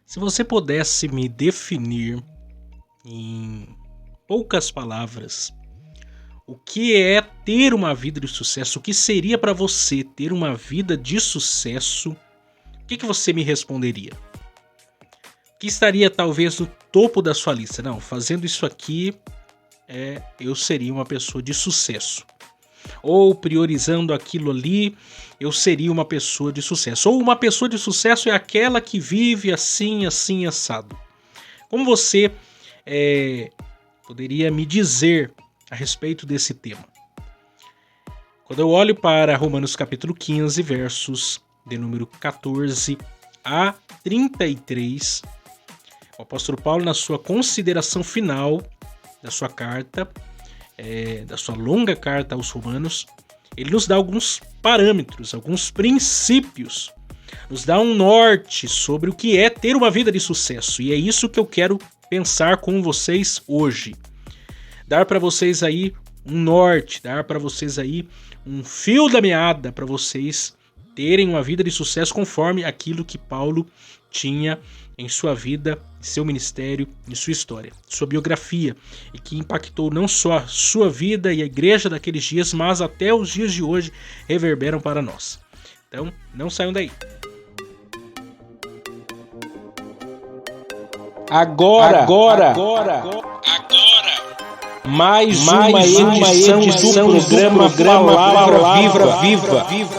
Se você pudesse me definir em poucas palavras, o que é ter uma vida de sucesso? O que seria para você ter uma vida de sucesso? O que você me responderia? O que estaria talvez no topo da sua lista? Não, fazendo isso aqui, eu seria uma pessoa de sucesso. Ou priorizando aquilo ali, eu seria uma pessoa de sucesso. Ou uma pessoa de sucesso é aquela que vive assim, assim, assado. Como você poderia me dizer a respeito desse tema? Quando eu olho para Romanos capítulo 15, versos de número 14 a 33, o apóstolo Paulo, na sua consideração final da sua carta, da sua longa carta aos Romanos, ele nos dá alguns parâmetros, alguns princípios, nos dá um norte sobre o que é ter uma vida de sucesso. E é isso que eu quero pensar com vocês hoje. Dar para vocês aí um norte, dar para vocês aí um fio da meada para vocês terem uma vida de sucesso conforme aquilo que Paulo tinha em sua vida, seu ministério e sua história, sua biografia, e que impactou não só a sua vida e a igreja daqueles dias, mas até os dias de hoje reverberam para nós. Então, não saiam daí. Agora. Mais uma edição do programa Palavra Viva. Pela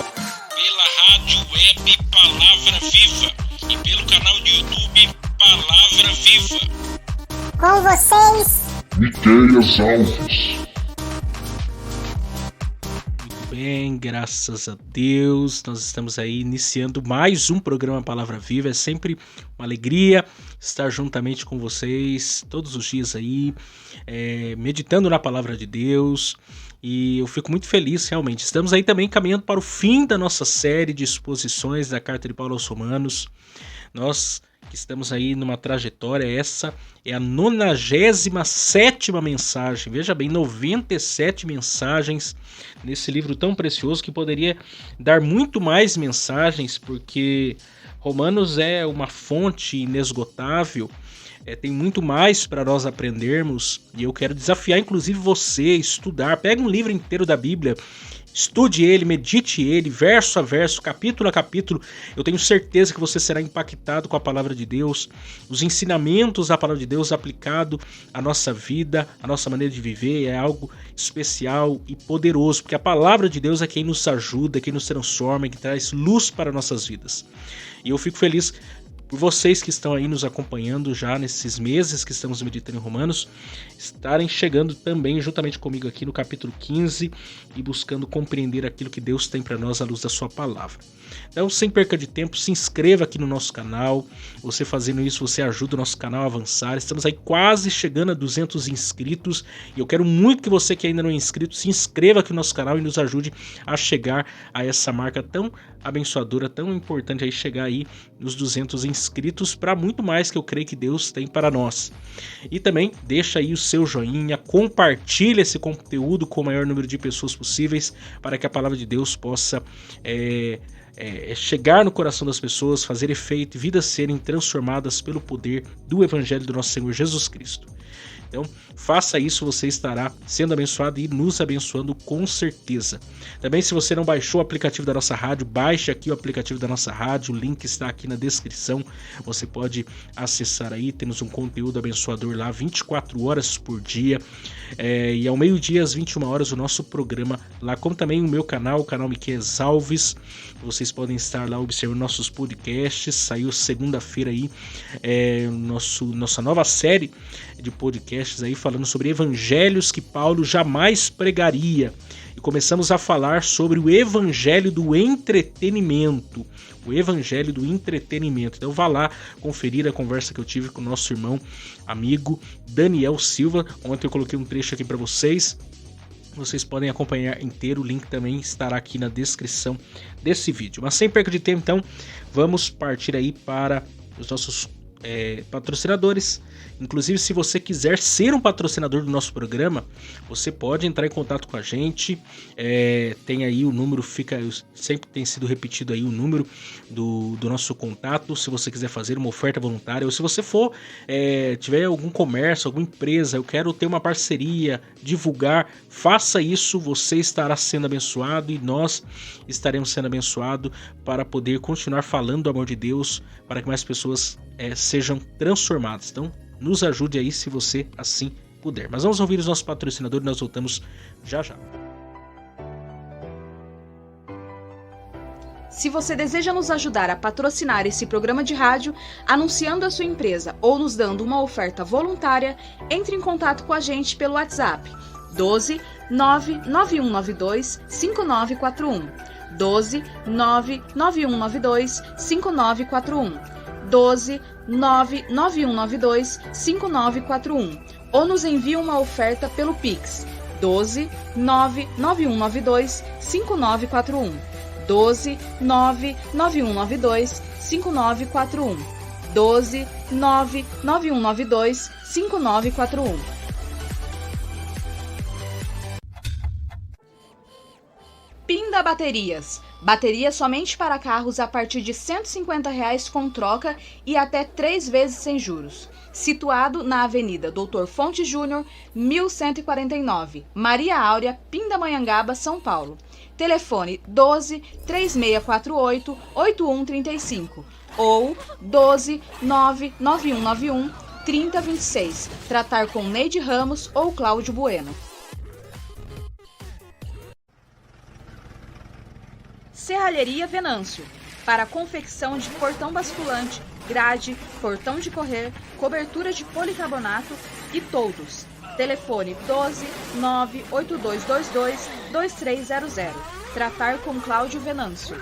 rádio web Palavra Viva e pelo canal do YouTube Palavra Viva. Com vocês, Miqueias Alves. Muito bem, graças a Deus, nós estamos aí iniciando mais um programa Palavra Viva. É sempre uma alegria estar juntamente com vocês todos os dias aí, meditando na Palavra de Deus. E eu fico muito feliz, realmente. Estamos aí também caminhando para o fim da nossa série de exposições da Carta de Paulo aos Romanos. Nós que estamos aí numa trajetória, essa é a 97ª mensagem. Veja bem, 97 mensagens nesse livro tão precioso, que poderia dar muito mais mensagens, porque Romanos é uma fonte inesgotável. Tem muito mais para nós aprendermos, e eu quero desafiar inclusive você a estudar. Pega um livro inteiro da Bíblia, estude ele, medite ele, verso a verso, capítulo a capítulo. Eu tenho certeza que você será impactado com a palavra de Deus, os ensinamentos da palavra de Deus aplicado à nossa vida, à nossa maneira de viver. É algo especial e poderoso, porque a palavra de Deus é quem nos ajuda, quem nos transforma, que traz luz para nossas vidas. E eu fico feliz por vocês que estão aí nos acompanhando já nesses meses que estamos meditando em Romanos, estarem chegando também juntamente comigo aqui no capítulo 15 e buscando compreender aquilo que Deus tem para nós à luz da sua palavra. Então, sem perca de tempo, se inscreva aqui no nosso canal. Você fazendo isso, você ajuda o nosso canal a avançar. Estamos aí quase chegando a 200 inscritos e eu quero muito que você que ainda não é inscrito se inscreva aqui no nosso canal e nos ajude a chegar a essa marca tão abençoadora, tão importante aí, chegar aí nos 200 inscritos, para muito mais que eu creio que Deus tem para nós. E também deixa aí o seu joinha, compartilha esse conteúdo com o maior número de pessoas possíveis, para que a palavra de Deus possa chegar no coração das pessoas, fazer efeito e vidas serem transformadas pelo poder do Evangelho do nosso Senhor Jesus Cristo. Então, faça isso, você estará sendo abençoado e nos abençoando com certeza. Também, se você não baixou o aplicativo da nossa rádio, baixe aqui o aplicativo da nossa rádio, o link está aqui na descrição. Você pode acessar aí, temos um conteúdo abençoador lá 24 horas por dia. E ao meio-dia, às 21 horas, o nosso programa lá, como também o meu canal, o canal Miqueias Alves. Vocês podem estar lá observando nossos podcasts. Saiu segunda-feira aí nossa nova série de podcasts aí falando sobre evangelhos que Paulo jamais pregaria. E começamos a falar sobre o evangelho do entretenimento. O evangelho do entretenimento. Então vá lá conferir a conversa que eu tive com o nosso irmão, amigo Daniel Silva. Ontem eu coloquei um trecho aqui para vocês. Vocês podem acompanhar inteiro, o link também estará aqui na descrição desse vídeo. Mas sem perca de tempo, então, vamos partir aí para os nossos patrocinadores. Inclusive, se você quiser ser um patrocinador do nosso programa, você pode entrar em contato com a gente. Tem aí o número, sempre tem sido repetido aí o número do nosso contato. Se você quiser fazer uma oferta voluntária, ou se você tiver algum comércio, alguma empresa, eu quero ter uma parceria, divulgar, faça isso, você estará sendo abençoado e nós estaremos sendo abençoados para poder continuar falando do amor de Deus, para que mais pessoas sejam transformadas. Então, nos ajude aí se você assim puder. Mas vamos ouvir os nossos patrocinadores e nós voltamos já já. Se você deseja nos ajudar a patrocinar esse programa de rádio, anunciando a sua empresa ou nos dando uma oferta voluntária, entre em contato com a gente pelo WhatsApp 12 99192 5941. 12 99192 5941. 12 99192 5941 ou nos envie uma oferta pelo Pix 12 99192 5941 12 99192 5941 12 99192 5941. Pinda Baterias. Baterias somente para carros a partir de R$ 150 com troca e até 3 vezes sem juros. Situado na Avenida Doutor Fonte Júnior, 1149, Maria Áurea, Pindamonhangaba, São Paulo. Telefone 12 3648 8135 ou 12 99191 3026. Tratar com Neide Ramos ou Cláudio Bueno. Serralheria Venâncio, para confecção de portão basculante, grade, portão de correr, cobertura de policarbonato e toldos. Telefone 12 98222 2300. Tratar com Cláudio Venâncio.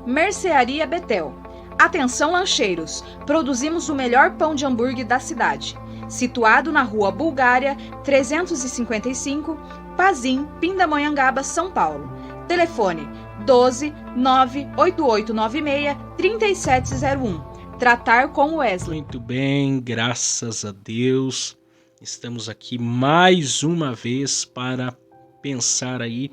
Mercearia Betel. Atenção lancheiros, produzimos o melhor pão de hambúrguer da cidade. Situado na Rua Bulgária, 355, Pazim, Pindamonhangaba, São Paulo. Telefone 12 98896 3701. Tratar com Wesley. Muito bem, graças a Deus. Estamos aqui mais uma vez para pensar aí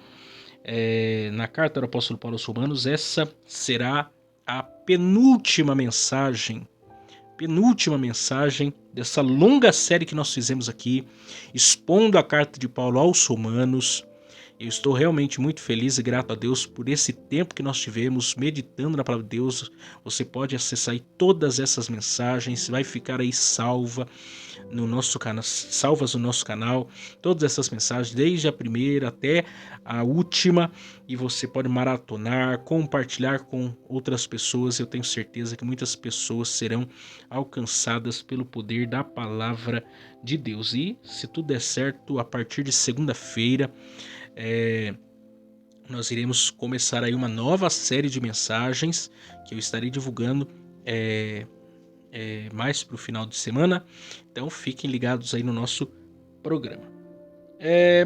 na carta do apóstolo Paulo aos Romanos. Essa será a penúltima mensagem dessa longa série que nós fizemos aqui, expondo a carta de Paulo aos Romanos. Eu estou realmente muito feliz e grato a Deus por esse tempo que nós tivemos meditando na palavra de Deus. Você pode acessar aí todas essas mensagens, vai ficar aí salvas no nosso canal, todas essas mensagens, desde a primeira até a última, e você pode maratonar, compartilhar com outras pessoas. Eu tenho certeza que muitas pessoas serão alcançadas pelo poder da palavra de Deus. E se tudo der certo, a partir de segunda-feira, nós iremos começar aí uma nova série de mensagens que eu estarei divulgando mais para o final de semana. Então fiquem ligados aí no nosso programa.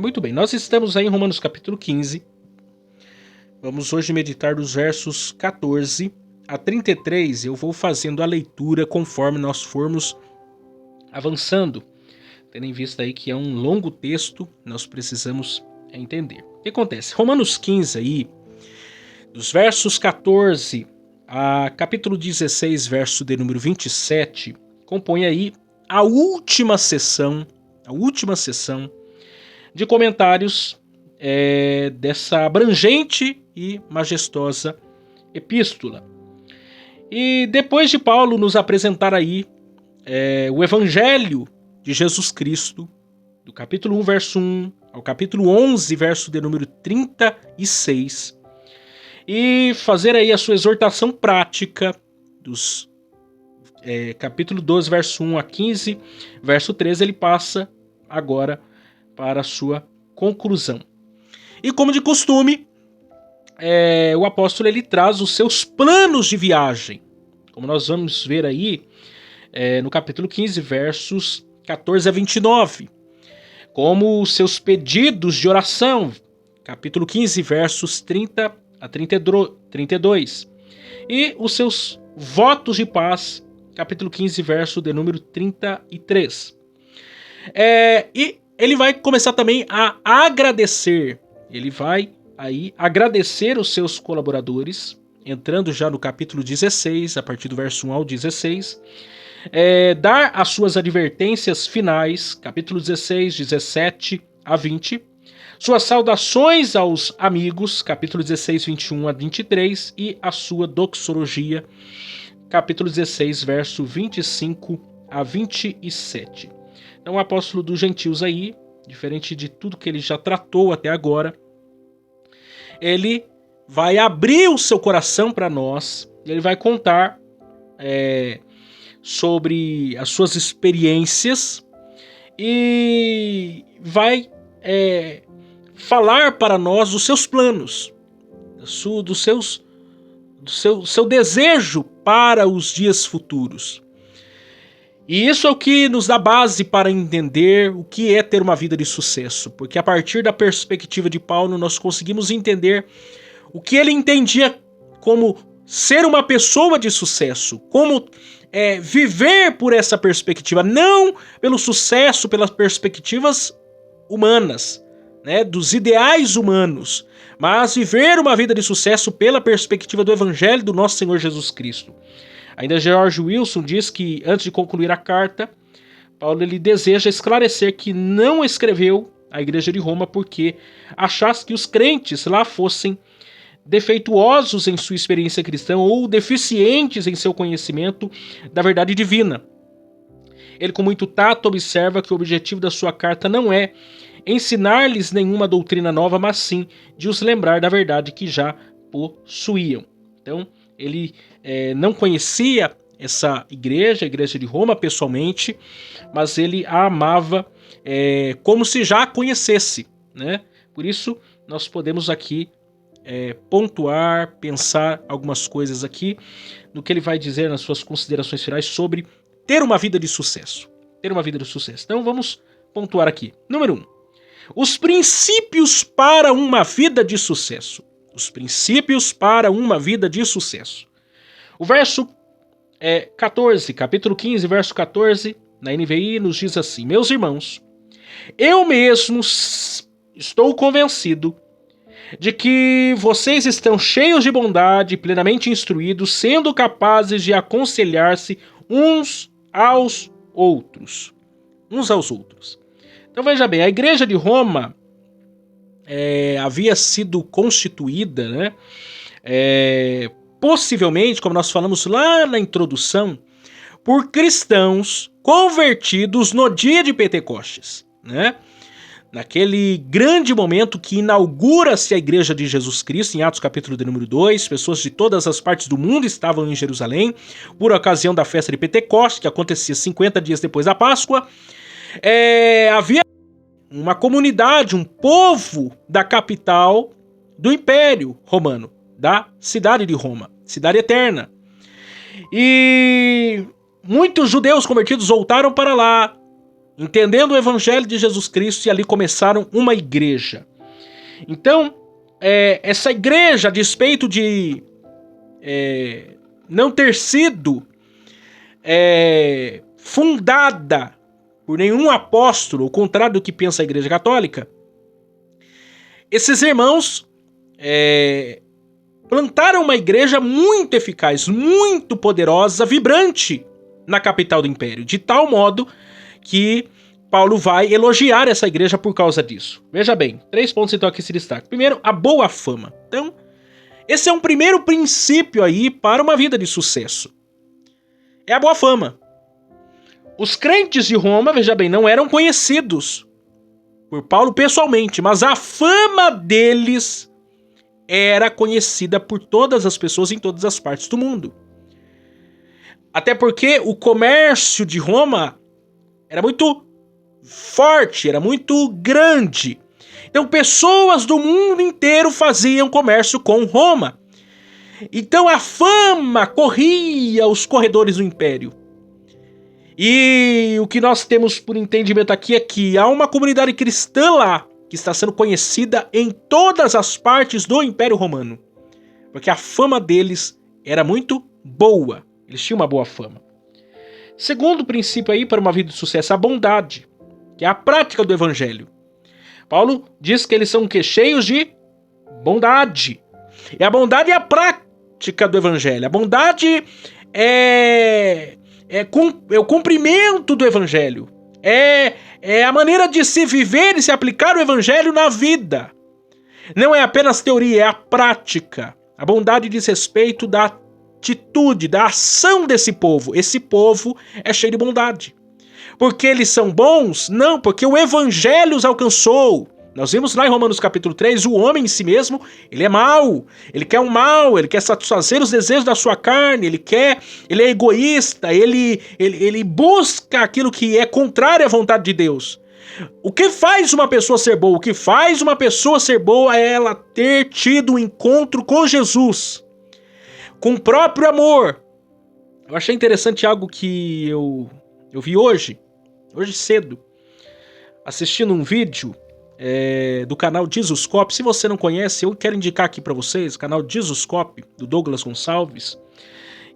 Muito bem, nós estamos aí em Romanos capítulo 15. Vamos hoje meditar dos versos 14 a 33. Eu vou fazendo a leitura conforme nós formos avançando, tendo em vista aí que é um longo texto, nós precisamos entender. O que acontece? Romanos 15 aí, dos versos 14 a capítulo 16, verso de número 27, compõe aí a última sessão de comentários dessa abrangente e majestosa epístola. E depois de Paulo nos apresentar aí o Evangelho de Jesus Cristo, do capítulo 1, verso 1 ao capítulo 11, verso de número 36, e fazer aí a sua exortação prática dos capítulo 12, verso 1 a 15, verso 13, ele passa agora para a sua conclusão. E como de costume, o apóstolo ele traz os seus planos de viagem, como nós vamos ver aí no capítulo 15, versos 14 a 29, como os seus pedidos de oração, capítulo 15, versos 30 a 32. E os seus votos de paz, capítulo 15, verso de número 33. E ele vai começar também a agradecer. Ele vai aí agradecer os seus colaboradores, entrando já no capítulo 16, a partir do verso 1 ao 16. Dar as suas advertências finais, capítulo 16, 17 a 20. Suas saudações aos amigos, capítulo 16, 21 a 23. E a sua doxologia, capítulo 16, verso 25 a 27. Então o apóstolo dos gentios aí, diferente de tudo que ele já tratou até agora, ele vai abrir o seu coração para nós, ele vai contar sobre as suas experiências e vai falar para nós dos seus planos, do seu desejo para os dias futuros. E isso é o que nos dá base para entender o que é ter uma vida de sucesso, porque a partir da perspectiva de Paulo nós conseguimos entender o que ele entendia como ser uma pessoa de sucesso, como viver por essa perspectiva, não pelo sucesso, pelas perspectivas humanas, né, dos ideais humanos, mas viver uma vida de sucesso pela perspectiva do Evangelho do nosso Senhor Jesus Cristo. Ainda George Wilson diz que, antes de concluir a carta, Paulo ele deseja esclarecer que não escreveu à Igreja de Roma porque achasse que os crentes lá fossem defeituosos em sua experiência cristã ou deficientes em seu conhecimento da verdade divina. Ele, com muito tato, observa que o objetivo da sua carta não é ensinar-lhes nenhuma doutrina nova, mas sim de os lembrar da verdade que já possuíam. Então, ele não conhecia essa igreja, a Igreja de Roma, pessoalmente, mas ele a amava como se já a conhecesse, né? Por isso, nós podemos aqui pontuar, pensar algumas coisas aqui no que ele vai dizer nas suas considerações finais sobre ter uma vida de sucesso. Ter uma vida de sucesso. Então, vamos pontuar aqui. Número 1. Os princípios para uma vida de sucesso. Os princípios para uma vida de sucesso. O verso 14, capítulo 15, verso 14, na NVI, nos diz assim: Meus irmãos, eu mesmo estou convencido de que vocês estão cheios de bondade, plenamente instruídos, sendo capazes de aconselhar-se uns aos outros. Uns aos outros. Então veja bem, a Igreja de Roma havia sido constituída, né? Possivelmente, como nós falamos lá na introdução, por cristãos convertidos no dia de Pentecostes, né? Naquele grande momento que inaugura-se a Igreja de Jesus Cristo, em Atos capítulo de número 2, pessoas de todas as partes do mundo estavam em Jerusalém, por ocasião da festa de Pentecostes, que acontecia 50 dias depois da Páscoa. Havia uma comunidade, um povo da capital do Império Romano, da cidade de Roma, cidade eterna. E muitos judeus convertidos voltaram para lá, entendendo o Evangelho de Jesus Cristo, e ali começaram uma igreja. Então, essa igreja, a despeito de não ter sido fundada por nenhum apóstolo, ao contrário do que pensa a Igreja Católica, esses irmãos plantaram uma igreja muito eficaz, muito poderosa, vibrante na capital do Império, de tal modo que Paulo vai elogiar essa igreja por causa disso. Veja bem, 3 pontos então aqui se destacam. Primeiro, a boa fama. Então, esse é um primeiro princípio aí para uma vida de sucesso. É a boa fama. Os crentes de Roma, veja bem, não eram conhecidos por Paulo pessoalmente, mas a fama deles era conhecida por todas as pessoas em todas as partes do mundo. Até porque o comércio de Roma era muito forte, era muito grande. Então pessoas do mundo inteiro faziam comércio com Roma. Então a fama corria os corredores do Império. E o que nós temos por entendimento aqui é que há uma comunidade cristã lá, que está sendo conhecida em todas as partes do Império Romano. Porque a fama deles era muito boa. Eles tinham uma boa fama. Segundo princípio aí para uma vida de sucesso, a bondade, que é a prática do evangelho. Paulo diz que eles são cheios de bondade. E a bondade é a prática do evangelho. A bondade é o cumprimento do evangelho. É a maneira de se viver e se aplicar o evangelho na vida. Não é apenas teoria, é a prática. A bondade diz respeito da atitude, da ação desse povo. Esse povo é cheio de bondade. Porque eles são bons? Não, porque o evangelho os alcançou. Nós vimos lá em Romanos capítulo 3, o homem em si mesmo, ele é mau, ele quer o mal, ele quer satisfazer os desejos da sua carne, ele é egoísta, ele busca aquilo que é contrário à vontade de Deus. O que faz uma pessoa ser boa? O que faz uma pessoa ser boa é ela ter tido um encontro com Jesus, com o próprio amor. Eu achei interessante algo que eu vi hoje cedo, assistindo um vídeo do canal Jesuscope. Se você não conhece, eu quero indicar aqui para vocês o canal Jesuscope, do Douglas Gonçalves.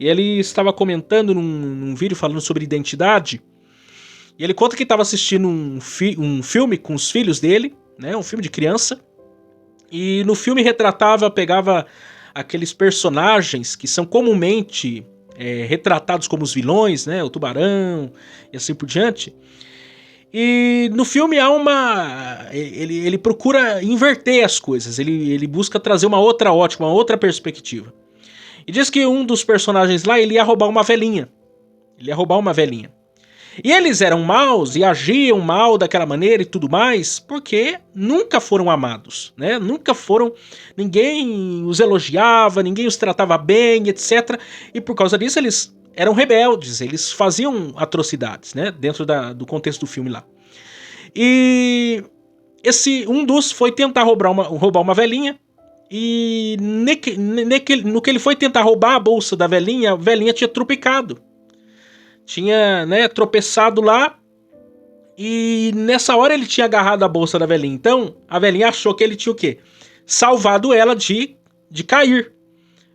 E ele estava comentando num vídeo falando sobre identidade. E ele conta que estava assistindo um filme com os filhos dele, né, um filme de criança. E no filme pegava aqueles personagens que são comumente retratados como os vilões, né, o tubarão e assim por diante. E no filme ele procura inverter as coisas, ele busca trazer uma outra ótica, uma outra perspectiva. E diz que um dos personagens lá, ele ia roubar uma velhinha. E eles eram maus e agiam mal daquela maneira e tudo mais, porque nunca foram amados, né? Ninguém os elogiava, ninguém os tratava bem, etc. E por causa disso eles eram rebeldes, eles faziam atrocidades, né? Dentro do contexto do filme lá. E um dos foi tentar roubar uma velhinha. E no que ele foi tentar roubar a bolsa da velhinha, a velhinha tinha tropicado. Tinha, né, tropeçado lá. E nessa hora ele tinha agarrado a bolsa da velhinha. Então a velhinha achou que ele tinha o quê? Salvado ela de cair,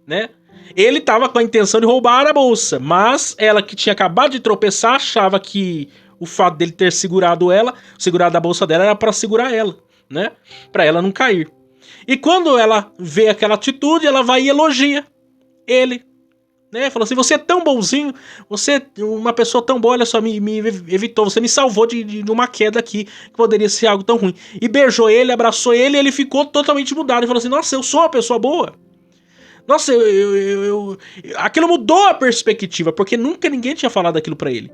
né? Ele estava com a intenção de roubar a bolsa, mas ela, que tinha acabado de tropeçar, achava que o fato dele ter segurado a bolsa dela, era para segurar ela, né? Para ela não cair. E quando ela vê aquela atitude, ela vai e elogia ele, né? Falou assim: você é tão bonzinho, você é uma pessoa tão boa, olha só, me evitou, você me salvou de uma queda aqui, que poderia ser algo tão ruim. E beijou ele, abraçou ele, e ele ficou totalmente mudado. Ele falou assim: nossa, eu sou uma pessoa boa. Nossa, aquilo mudou a perspectiva, porque nunca ninguém tinha falado aquilo pra ele.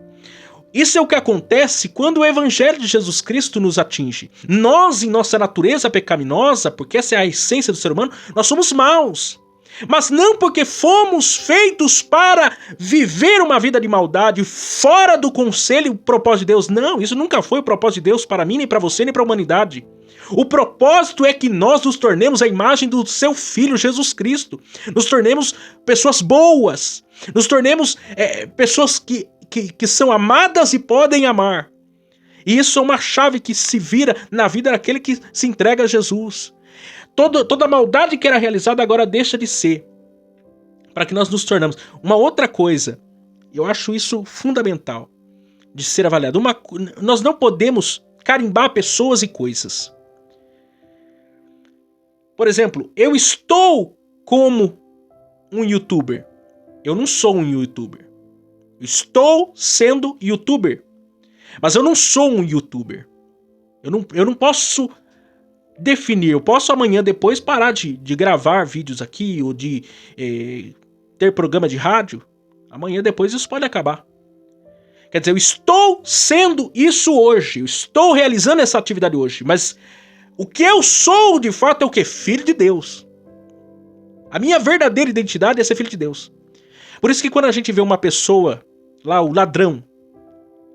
Isso é o que acontece quando o evangelho de Jesus Cristo nos atinge. Nós, em nossa natureza pecaminosa, porque essa é a essência do ser humano, nós somos maus. Mas não porque fomos feitos para viver uma vida de maldade fora do conselho e o propósito de Deus. Não, isso nunca foi o propósito de Deus para mim, nem para você, nem para a humanidade. O propósito é que nós nos tornemos a imagem do seu Filho Jesus Cristo. Nos tornemos pessoas boas. Nos tornemos pessoas que são amadas e podem amar. E isso é uma chave que se vira na vida daquele que se entrega a Jesus. Toda a maldade que era realizada agora deixa de ser, para que nós nos tornamos. Uma outra coisa, eu acho isso fundamental de ser avaliado. Nós não podemos carimbar pessoas e coisas. Por exemplo, eu estou como um youtuber. Eu não sou um youtuber. Eu estou sendo youtuber. Mas eu não sou um youtuber. Eu não posso definir. Eu posso amanhã depois parar de gravar vídeos aqui ou de ter programa de rádio. Amanhã depois isso pode acabar. Quer dizer, eu estou sendo isso hoje. Eu estou realizando essa atividade hoje. Mas o que eu sou de fato é o quê? Filho de Deus. A minha verdadeira identidade é ser filho de Deus. Por isso que quando a gente vê uma pessoa lá, o ladrão,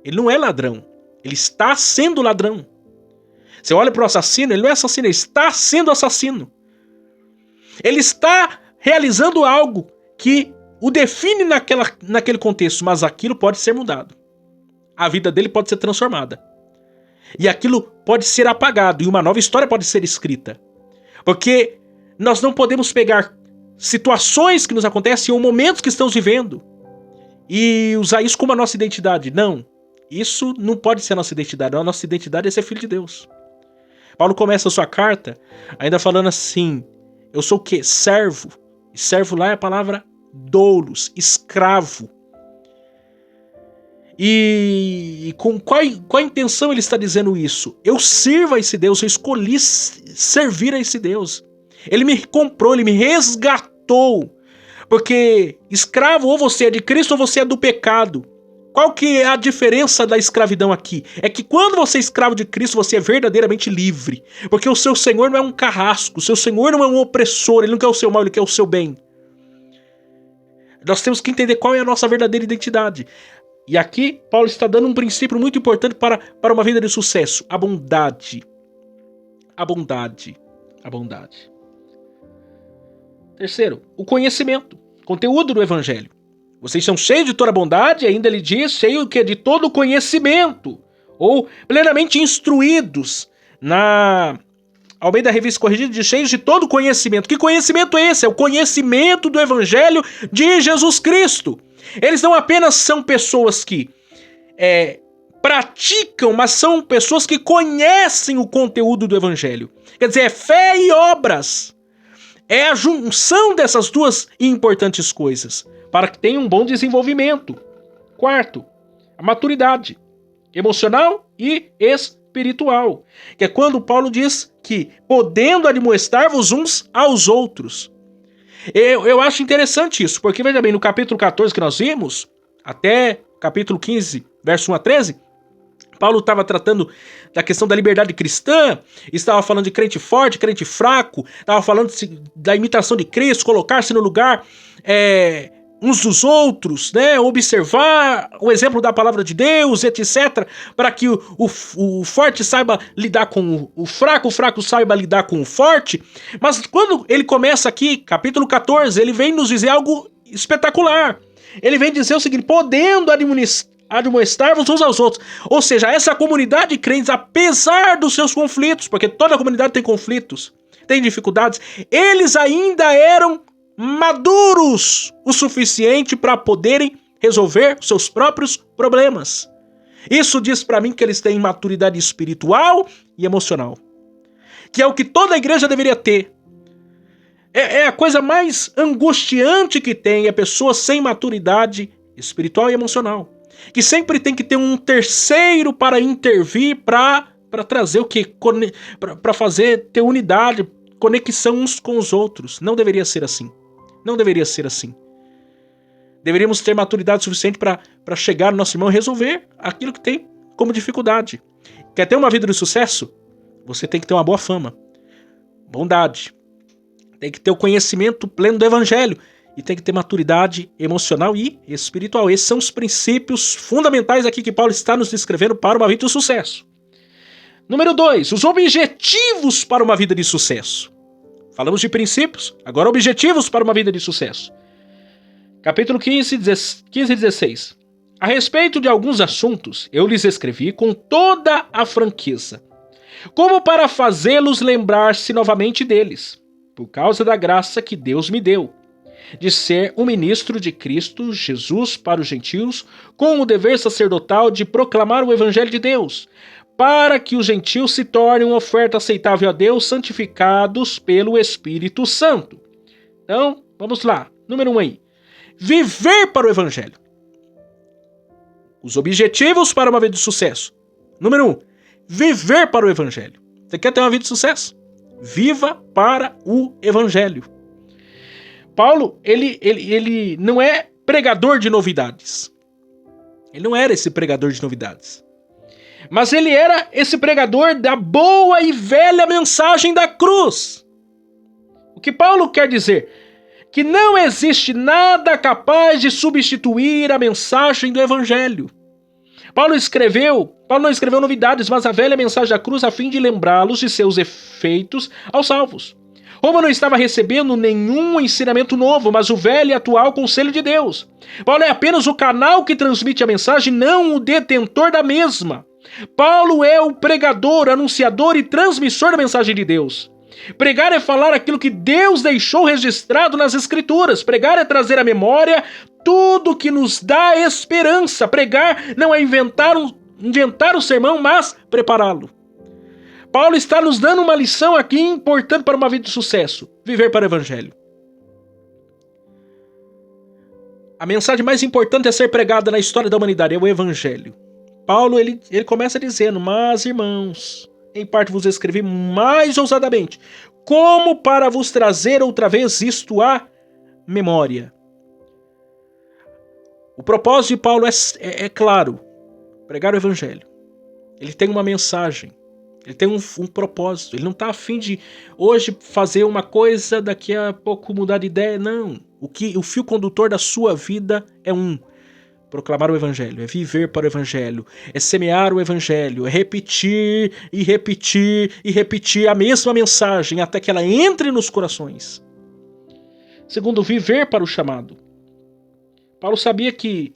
ele não é ladrão. Ele está sendo ladrão. Você olha para o assassino, ele não é assassino, ele está sendo assassino. Ele está realizando algo que o define naquele contexto, mas aquilo pode ser mudado. A vida dele pode ser transformada. E aquilo pode ser apagado, e uma nova história pode ser escrita. Porque nós não podemos pegar situações que nos acontecem ou momentos que estamos vivendo e usar isso como a nossa identidade. Não, isso não pode ser a nossa identidade. A nossa identidade é ser filho de Deus. Paulo começa a sua carta ainda falando assim: eu sou o quê? Servo. E servo lá é a palavra doulos, escravo. E com qual intenção ele está dizendo isso? Eu sirvo a esse Deus, eu escolhi servir a esse Deus. Ele me comprou, ele me resgatou. Porque escravo, ou você é de Cristo ou você é do pecado. Qual que é a diferença da escravidão aqui? É que quando você é escravo de Cristo, você é verdadeiramente livre. Porque o seu Senhor não é um carrasco, o seu Senhor não é um opressor, ele não quer o seu mal, ele quer o seu bem. Nós temos que entender qual é a nossa verdadeira identidade. E aqui, Paulo está dando um princípio muito importante para uma vida de sucesso. A bondade. A bondade. A bondade. Terceiro, o conhecimento. Conteúdo do evangelho. Vocês são cheios de toda a bondade, e ainda ele diz, cheio de todo o conhecimento. Ou plenamente instruídos. Na Almeida Revista Corrigida diz cheios de todo o conhecimento. Que conhecimento é esse? É o conhecimento do evangelho de Jesus Cristo. Eles não apenas são pessoas que praticam, mas são pessoas que conhecem o conteúdo do evangelho. Quer dizer, é fé e obras. É a junção dessas duas importantes coisas para que tenha um bom desenvolvimento. Quarto, a maturidade emocional e espiritual. Que é quando Paulo diz que podendo admoestar-vos uns aos outros. Eu acho interessante isso, porque veja bem, no capítulo 14 que nós vimos, até capítulo 15, verso 1 a 13, Paulo estava tratando da questão da liberdade cristã, estava falando de crente forte, crente fraco, estava falando da imitação de Cristo, colocar-se no lugar uns dos outros, né? Observar o exemplo da palavra de Deus, etc., para que o forte saiba lidar com o fraco saiba lidar com o forte. Mas quando ele começa aqui, capítulo 14, ele vem nos dizer algo espetacular. Ele vem dizer o seguinte: podendo admoestar-vos uns aos outros. Ou seja, essa comunidade de crentes, apesar dos seus conflitos, porque toda comunidade tem conflitos, tem dificuldades, eles ainda eram maduros o suficiente para poderem resolver seus próprios problemas. Isso diz para mim que eles têm maturidade espiritual e emocional, que é o que toda igreja deveria ter. É a coisa mais angustiante que tem, é pessoa sem maturidade espiritual e emocional, que sempre tem que ter um terceiro para intervir, para trazer o que? Para ter unidade, conexão uns com os outros. Não deveria ser assim. Não deveria ser assim. Deveríamos ter maturidade suficiente para chegar no nosso irmão e resolver aquilo que tem como dificuldade. Quer ter uma vida de sucesso? Você tem que ter uma boa fama, bondade, tem que ter o conhecimento pleno do evangelho e tem que ter maturidade emocional e espiritual. Esses são os princípios fundamentais aqui que Paulo está nos descrevendo para uma vida de sucesso. Número 2, os objetivos para uma vida de sucesso. Falamos de princípios, agora objetivos para uma vida de sucesso. Capítulo 15 e 16. A respeito de alguns assuntos, eu lhes escrevi com toda a franqueza, como para fazê-los lembrar-se novamente deles, por causa da graça que Deus me deu, de ser um ministro de Cristo Jesus para os gentios, com o dever sacerdotal de proclamar o evangelho de Deus, para que os gentios se tornem uma oferta aceitável a Deus, santificados pelo Espírito Santo. Então, vamos lá. Número 1 aí. Viver para o evangelho. Os objetivos para uma vida de sucesso. Número 1. Viver para o evangelho. Você quer ter uma vida de sucesso? Viva para o evangelho. Paulo, ele não é pregador de novidades. Ele não era esse pregador de novidades. Mas ele era esse pregador da boa e velha mensagem da cruz. O que Paulo quer dizer? Que não existe nada capaz de substituir a mensagem do evangelho. Paulo não escreveu novidades, mas a velha mensagem da cruz a fim de lembrá-los de seus efeitos aos salvos. Roma não estava recebendo nenhum ensinamento novo, mas o velho e atual conselho de Deus. Paulo é apenas o canal que transmite a mensagem, não o detentor da mesma. Paulo é o pregador, anunciador e transmissor da mensagem de Deus. Pregar é falar aquilo que Deus deixou registrado nas Escrituras. Pregar é trazer à memória tudo que nos dá esperança. Pregar não é inventar o sermão, mas prepará-lo. Paulo está nos dando uma lição aqui importante para uma vida de sucesso: viver para o Evangelho. A mensagem mais importante a ser pregada na história da humanidade é o Evangelho. Paulo ele começa dizendo: mas irmãos, em parte vos escrevi mais ousadamente, como para vos trazer outra vez isto à memória. O propósito de Paulo é claro: pregar o Evangelho. Ele tem uma mensagem, ele tem um propósito. Ele não está a fim de hoje fazer uma coisa, daqui a pouco mudar de ideia. Não. O fio condutor da sua vida é proclamar o Evangelho, é viver para o Evangelho, é semear o Evangelho, é repetir e repetir e repetir a mesma mensagem até que ela entre nos corações. Segundo, viver para o chamado. Paulo sabia que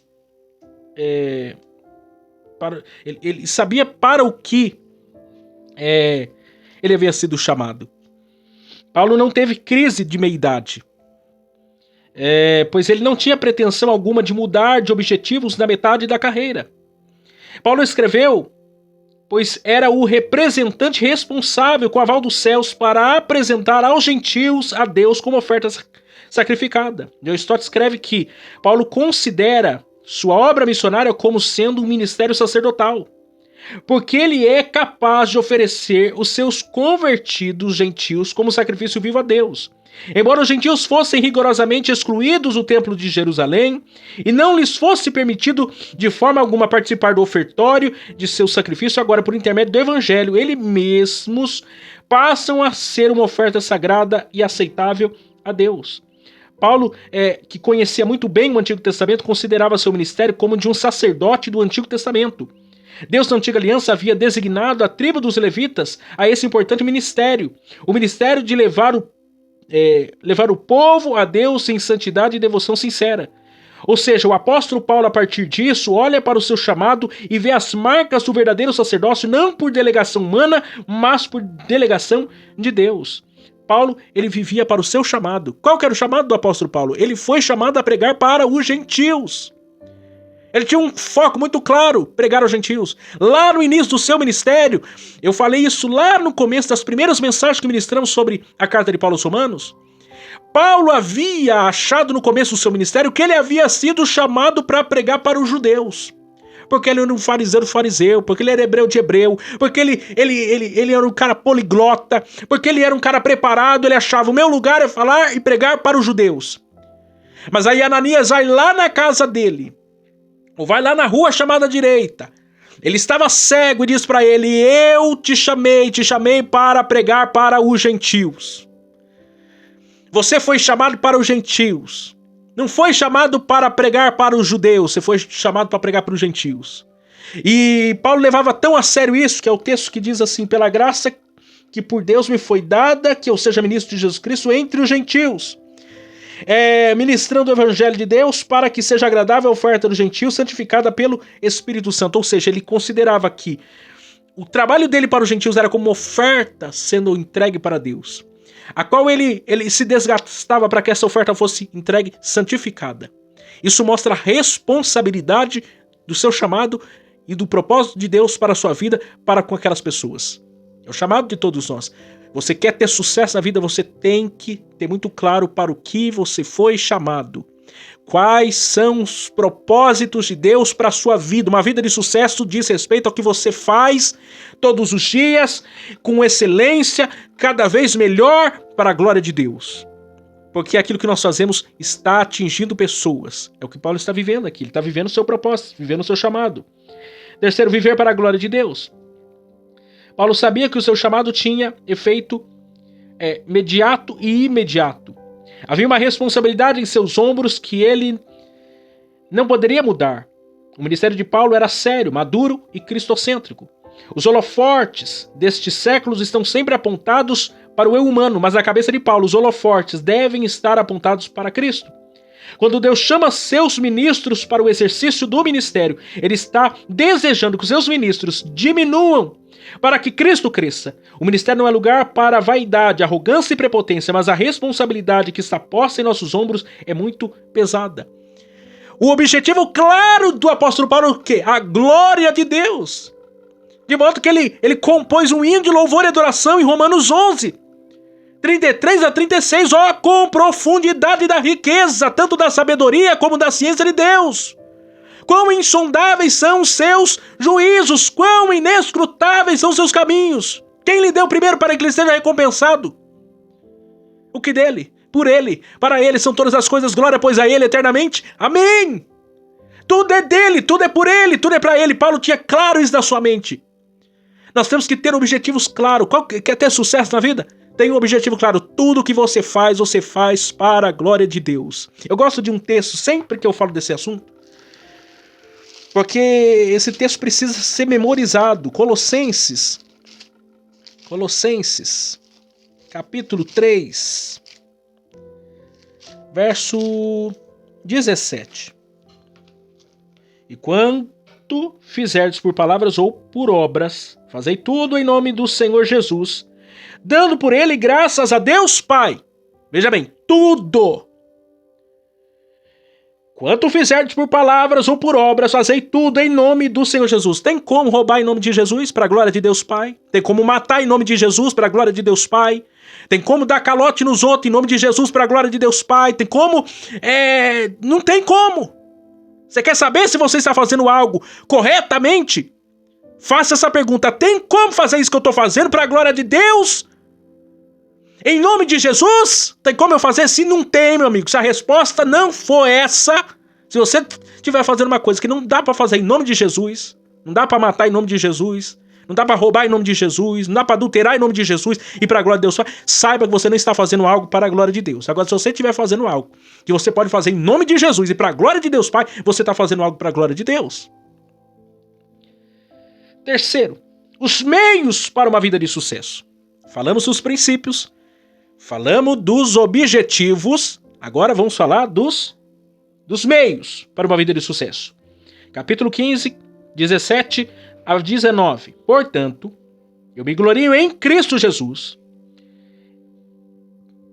ele sabia para o que ele havia sido chamado. Paulo não teve crise de meia-idade. Pois ele não tinha pretensão alguma de mudar de objetivos na metade da carreira. Paulo escreveu, pois era o representante responsável com o aval dos céus para apresentar aos gentios a Deus como oferta sacrificada. John Stott escreve que Paulo considera sua obra missionária como sendo um ministério sacerdotal, porque ele é capaz de oferecer os seus convertidos gentios como sacrifício vivo a Deus. Embora os gentios fossem rigorosamente excluídos do templo de Jerusalém e não lhes fosse permitido de forma alguma participar do ofertório de seu sacrifício, agora por intermédio do Evangelho, eles mesmos passam a ser uma oferta sagrada e aceitável a Deus. Paulo, que conhecia muito bem o Antigo Testamento, considerava seu ministério como de um sacerdote do Antigo Testamento. Deus, na Antiga Aliança, havia designado a tribo dos levitas a esse importante ministério, o ministério de levar o povo a Deus em santidade e devoção sincera. Ou seja, o apóstolo Paulo, a partir disso, olha para o seu chamado e vê as marcas do verdadeiro sacerdócio, não por delegação humana, mas por delegação de Deus. Paulo, ele vivia para o seu chamado. Qual que era o chamado do apóstolo Paulo? Ele foi chamado a pregar para os gentios. Ele tinha um foco muito claro: pregar aos gentios. Lá no início do seu ministério, eu falei isso lá no começo das primeiras mensagens que ministramos sobre a carta de Paulo aos Romanos. Paulo havia achado no começo do seu ministério que ele havia sido chamado para pregar para os judeus. Porque ele era um fariseu, porque ele era hebreu de hebreu, porque ele era um cara poliglota, porque ele era um cara preparado. Ele achava: o meu lugar é falar e pregar para os judeus. Mas aí Ananias vai lá na casa dele, ou vai lá na rua chamada direita. Ele estava cego e diz para ele: eu te chamei para pregar para os gentios. Você foi chamado para os gentios. Não foi chamado para pregar para os judeus, você foi chamado para pregar para os gentios. E Paulo levava tão a sério isso, que é o texto que diz assim: pela graça que por Deus me foi dada, que eu seja ministro de Jesus Cristo entre os gentios. Ministrando o Evangelho de Deus para que seja agradável a oferta dos gentios, santificada pelo Espírito Santo. Ou seja, ele considerava que o trabalho dele para os gentios era como oferta sendo entregue para Deus, a qual ele se desgastava para que essa oferta fosse entregue santificada. Isso mostra a responsabilidade do seu chamado e do propósito de Deus para a sua vida, para com aquelas pessoas. É o chamado de todos nós. Você quer ter sucesso na vida, você tem que ter muito claro para o que você foi chamado. Quais são os propósitos de Deus para a sua vida? Uma vida de sucesso diz respeito ao que você faz todos os dias, com excelência, cada vez melhor para a glória de Deus. Porque aquilo que nós fazemos está atingindo pessoas. É o que Paulo está vivendo aqui. Ele está vivendo o seu propósito, vivendo o seu chamado. Terceiro, viver para a glória de Deus. Paulo sabia que o seu chamado tinha efeito imediato e imediato. Havia uma responsabilidade em seus ombros que ele não poderia mudar. O ministério de Paulo era sério, maduro e cristocêntrico. Os holofortes destes séculos estão sempre apontados para o eu humano, mas na cabeça de Paulo, os holofortes devem estar apontados para Cristo. Quando Deus chama seus ministros para o exercício do ministério, Ele está desejando que os seus ministros diminuam para que Cristo cresça. O ministério não é lugar para vaidade, arrogância e prepotência, mas a responsabilidade que está posta em nossos ombros é muito pesada. O objetivo claro do apóstolo Paulo é o quê? A glória de Deus. De modo que ele compôs um hino de louvor e adoração em Romanos 11, 33 a 36, ó, com profundidade da riqueza, tanto da sabedoria como da ciência de Deus. Quão insondáveis são os seus juízos, quão inescrutáveis são os seus caminhos. Quem lhe deu primeiro para que ele seja recompensado? O que dele? Por ele, para ele são todas as coisas, glória pois a ele eternamente. Amém! Tudo é dele, tudo é por ele, tudo é para ele. Paulo tinha claro isso na sua mente. Nós temos que ter objetivos claros. Quer ter sucesso na vida? Tem um objetivo claro. Tudo que você faz para a glória de Deus. Eu gosto de um texto sempre que eu falo desse assunto, porque esse texto precisa ser memorizado. Colossenses, capítulo 3, verso 17. E quanto fizerdes por palavras ou por obras, fazei tudo em nome do Senhor Jesus, dando por ele graças a Deus Pai. Veja bem, tudo. Quanto fizerdes por palavras ou por obras, fazei tudo em nome do Senhor Jesus. Tem como roubar em nome de Jesus para a glória de Deus Pai? Tem como matar em nome de Jesus para a glória de Deus Pai? Tem como dar calote nos outros em nome de Jesus para a glória de Deus Pai? Tem como? Não tem como. Você quer saber se você está fazendo algo corretamente? Faça essa pergunta. Tem como fazer isso que eu estou fazendo para a glória de Deus? Em nome de Jesus? Tem como eu fazer? Se não tem, meu amigo. Se a resposta não for essa, se você estiver fazendo uma coisa que não dá para fazer em nome de Jesus, não dá para matar em nome de Jesus, não dá para roubar em nome de Jesus, não dá para adulterar em nome de Jesus e para a glória de Deus, saiba que você não está fazendo algo para a glória de Deus. Agora, se você estiver fazendo algo que você pode fazer em nome de Jesus e para a glória de Deus Pai, você está fazendo algo para a glória de Deus. Terceiro, os meios para uma vida de sucesso. Falamos dos princípios, falamos dos objetivos, agora vamos falar dos meios para uma vida de sucesso. Capítulo 15, 17 a 19. Portanto, eu me glorio em Cristo Jesus,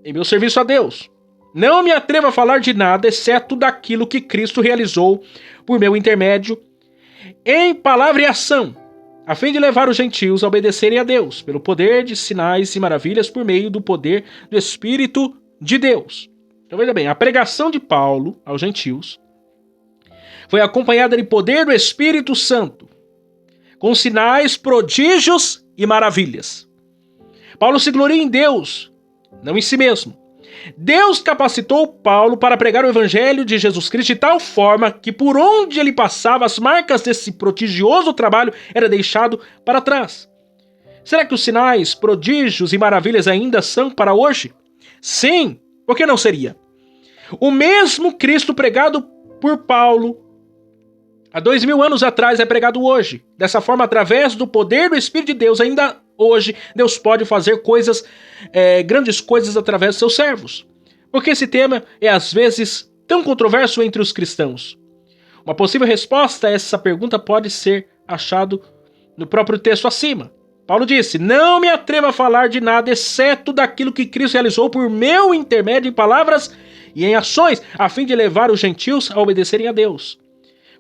em meu serviço a Deus. Não me atrevo a falar de nada, exceto daquilo que Cristo realizou por meu intermédio, em palavra e ação, a fim de levar os gentios a obedecerem a Deus, pelo poder de sinais e maravilhas por meio do poder do Espírito de Deus. Então veja bem, a pregação de Paulo aos gentios foi acompanhada de poder do Espírito Santo, com sinais, prodígios e maravilhas. Paulo se gloria em Deus, não em si mesmo. Deus capacitou Paulo para pregar o evangelho de Jesus Cristo de tal forma que por onde ele passava, as marcas desse prodigioso trabalho eram deixadas para trás. Será que os sinais, prodígios e maravilhas ainda são para hoje? Sim, por que não seria? O mesmo Cristo pregado por Paulo há 2000 anos atrás é pregado hoje. Dessa forma, através do poder do Espírito de Deus, ainda hoje, Deus pode fazer coisas, grandes coisas através dos seus servos. Porque esse tema é, às vezes, tão controverso entre os cristãos. Uma possível resposta a essa pergunta pode ser achado no próprio texto acima. Paulo disse, não me atrevo a falar de nada, exceto daquilo que Cristo realizou por meu intermédio em palavras e em ações, a fim de levar os gentios a obedecerem a Deus.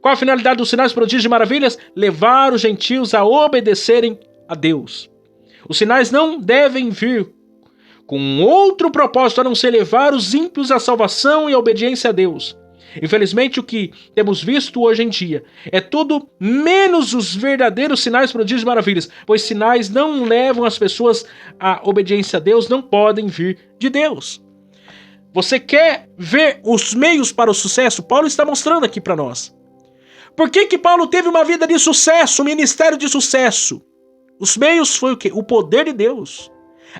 Qual a finalidade dos sinais, prodígios e maravilhas? Levar os gentios a obedecerem a Deus. Os sinais não devem vir com outro propósito a não ser levar os ímpios à salvação e à obediência a Deus. Infelizmente, o que temos visto hoje em dia é tudo menos os verdadeiros sinais, prodígios e maravilhas, pois sinais não levam as pessoas à obediência a Deus, não podem vir de Deus. Você quer ver os meios para o sucesso? Paulo está mostrando aqui para nós. Por que Paulo teve uma vida de sucesso, um ministério de sucesso? Os meios foi o quê? O poder de Deus.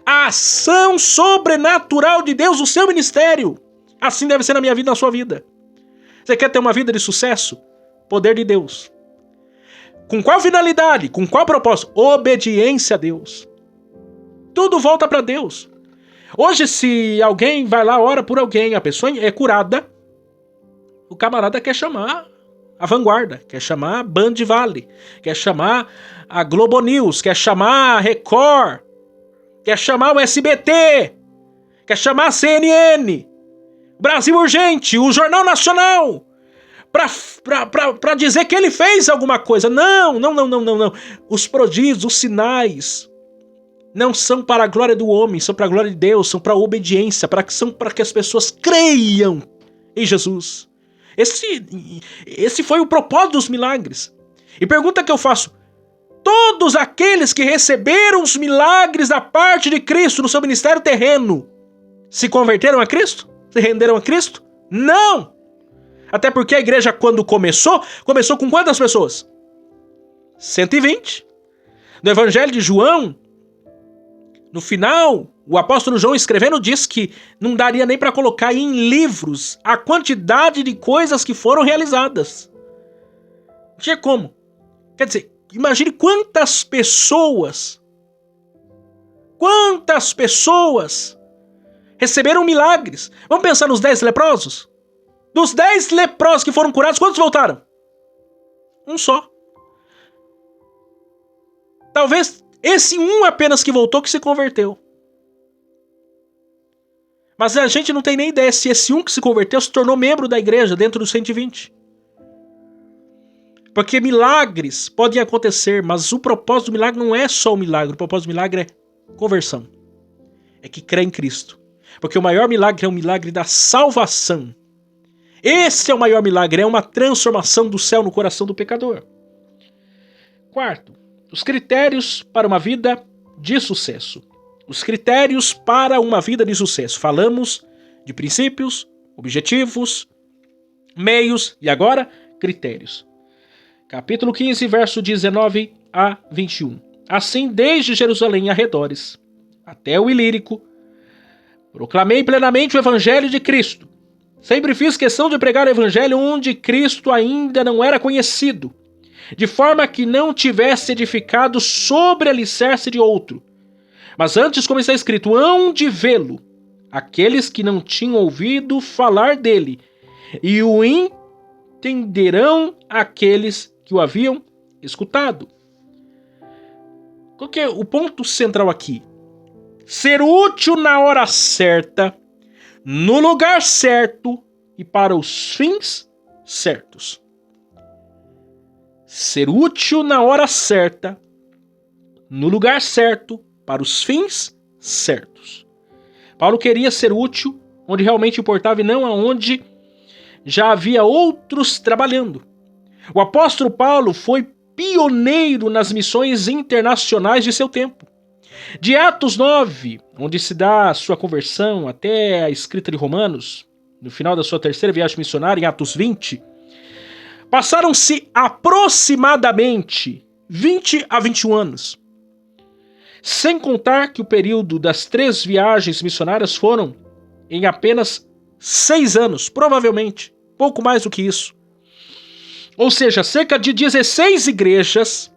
A ação sobrenatural de Deus no seu ministério. Assim deve ser na minha vida e na sua vida. Você quer ter uma vida de sucesso? Poder de Deus. Com qual finalidade? Com qual propósito? Obediência a Deus. Tudo volta para Deus. Hoje, se alguém vai lá, ora por alguém, a pessoa é curada, O camarada quer chamar a Vanguarda, quer chamar a Band Vale, quer chamar a Globo News, quer chamar a Record, quer chamar o SBT, quer chamar a CNN, Brasil Urgente, o Jornal Nacional, pra dizer que ele fez alguma coisa. Não. Os prodígios, os sinais, não são para a glória do homem, são para a glória de Deus, são para a obediência, são para que as pessoas creiam em Jesus. Esse foi o propósito dos milagres. E pergunta que eu faço: todos aqueles que receberam os milagres da parte de Cristo no seu ministério terreno se converteram a Cristo? Se renderam a Cristo? Não! Até porque a igreja, quando começou com quantas pessoas? 120. No Evangelho de João, no final, o apóstolo João escrevendo diz que não daria nem para colocar em livros a quantidade de coisas que foram realizadas. Não tinha como. Quer dizer, imagine quantas pessoas receberam milagres. Vamos pensar nos 10 leprosos? Dos 10 leprosos que foram curados, quantos voltaram? Um só. Talvez esse um apenas que voltou que se converteu. Mas a gente não tem nem ideia se esse um que se converteu se tornou membro da igreja dentro dos 120. Porque milagres podem acontecer, mas o propósito do milagre não é só o milagre. O propósito do milagre é conversão. É que crê em Cristo. Porque o maior milagre é o milagre da salvação. Esse é o maior milagre, é uma transformação do céu no coração do pecador. Quarto, os critérios para uma vida de sucesso. Os critérios para uma vida de sucesso. Falamos de princípios, objetivos, meios e agora critérios. Capítulo 15, verso 19 a 21. Assim, desde Jerusalém e arredores, até o Ilírico, proclamei plenamente o evangelho de Cristo. Sempre fiz questão de pregar o evangelho onde Cristo ainda não era conhecido, de forma que não tivesse edificado sobre alicerce de outro. Mas antes, como está escrito, hão de vê-lo aqueles que não tinham ouvido falar dele, e o entenderão aqueles que o haviam escutado. Qual que é o ponto central aqui? Ser útil na hora certa, no lugar certo e para os fins certos. Ser útil na hora certa, no lugar certo, para os fins certos. Paulo queria ser útil onde realmente importava e não aonde já havia outros trabalhando. O apóstolo Paulo foi pioneiro nas missões internacionais de seu tempo. De Atos 9, onde se dá a sua conversão, até a escrita de Romanos, no final da sua terceira viagem missionária, em Atos 20, passaram-se aproximadamente 20 a 21 anos. Sem contar que o período das 3 viagens missionárias foram em apenas 6 anos, provavelmente, pouco mais do que isso. Ou seja, cerca de 16 igrejas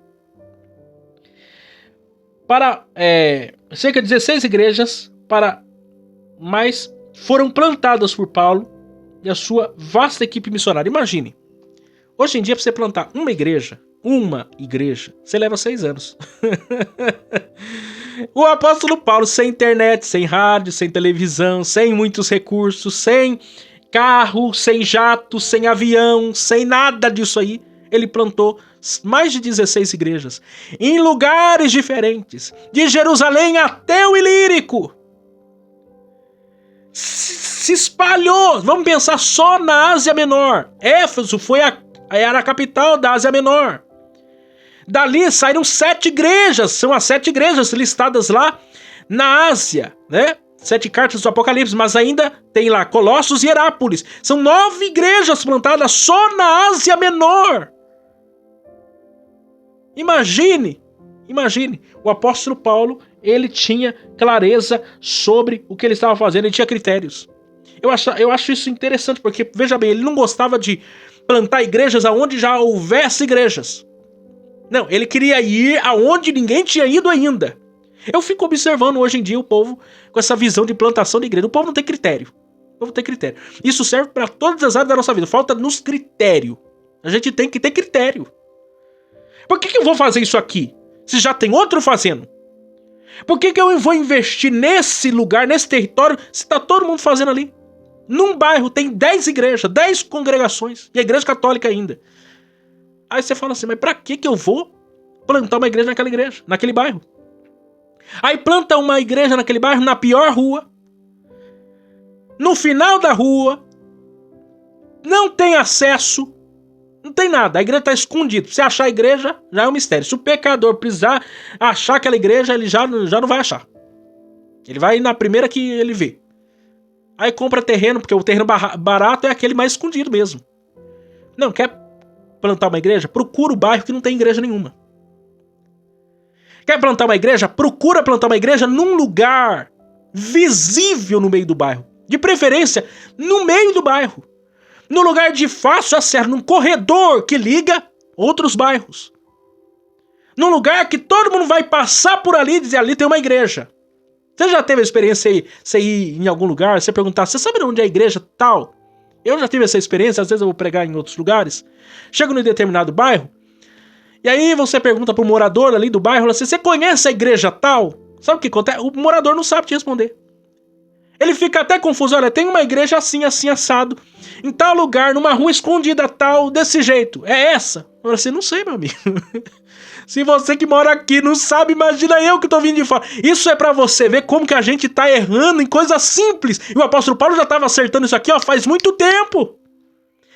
foram plantadas por Paulo e a sua vasta equipe missionária. Imagine, hoje em dia para você plantar uma igreja, você leva 6 anos. O apóstolo Paulo, sem internet, sem rádio, sem televisão, sem muitos recursos, sem carro, sem jato, sem avião, sem nada disso aí, ele plantou mais de 16 igrejas, em lugares diferentes, de Jerusalém até o Ilírico. Se espalhou, vamos pensar só na Ásia Menor. Éfeso era a capital da Ásia Menor. Dali saíram 7 igrejas, são as 7 igrejas listadas lá na Ásia, né? 7 cartas do Apocalipse, mas ainda tem lá Colossos e Herápolis. São 9 igrejas plantadas só na Ásia Menor. Imagine, o apóstolo Paulo, ele tinha clareza sobre o que ele estava fazendo, ele tinha critérios. Eu acho isso interessante, porque, veja bem, ele não gostava de plantar igrejas aonde já houvesse igrejas. Não, ele queria ir aonde ninguém tinha ido ainda. Eu fico observando hoje em dia o povo com essa visão de plantação de igreja. O povo não tem critério. eu vou ter critério. Isso serve para todas as áreas da nossa vida. Falta nos critério. A gente tem que ter critério. Por que eu vou fazer isso aqui, se já tem outro fazendo? Por que eu vou investir nesse lugar, nesse território, se tá todo mundo fazendo ali? Num bairro tem 10 igrejas, 10 congregações, e a igreja católica ainda. Aí você fala assim, mas pra que eu vou plantar uma igreja naquela igreja, naquele bairro? Aí planta uma igreja naquele bairro, na pior rua, no final da rua, não tem acesso, não tem nada, a igreja está escondida. Se achar a igreja, já é um mistério. Se o pecador precisar achar aquela igreja, ele já não vai achar. Ele vai na primeira que ele vê. Aí compra terreno, porque o terreno barato é aquele mais escondido mesmo. Não, quer plantar uma igreja? Procura o bairro que não tem igreja nenhuma. Quer plantar uma igreja? Procura plantar uma igreja num lugar visível no meio do bairro. De preferência, no meio do bairro. No lugar de fácil acesso, num corredor que liga outros bairros. Num lugar que todo mundo vai passar por ali e dizer, ali tem uma igreja. Você já teve a experiência aí, você ir em algum lugar, você perguntar, você sabe onde é a igreja tal? Eu já tive essa experiência, às vezes eu vou pregar em outros lugares. Chego num determinado bairro, e aí você pergunta pro morador ali do bairro, assim, você conhece a igreja tal? Sabe o que acontece? O morador não sabe te responder. Ele fica até confuso, olha, tem uma igreja assim, assim, assado, em tal lugar, numa rua escondida tal, desse jeito. É essa? Eu assim, não sei, meu amigo. Se você que mora aqui não sabe, imagina eu que tô vindo de fora. Isso é pra você ver como que a gente tá errando em coisas simples. E o apóstolo Paulo já tava acertando isso aqui, ó, faz muito tempo.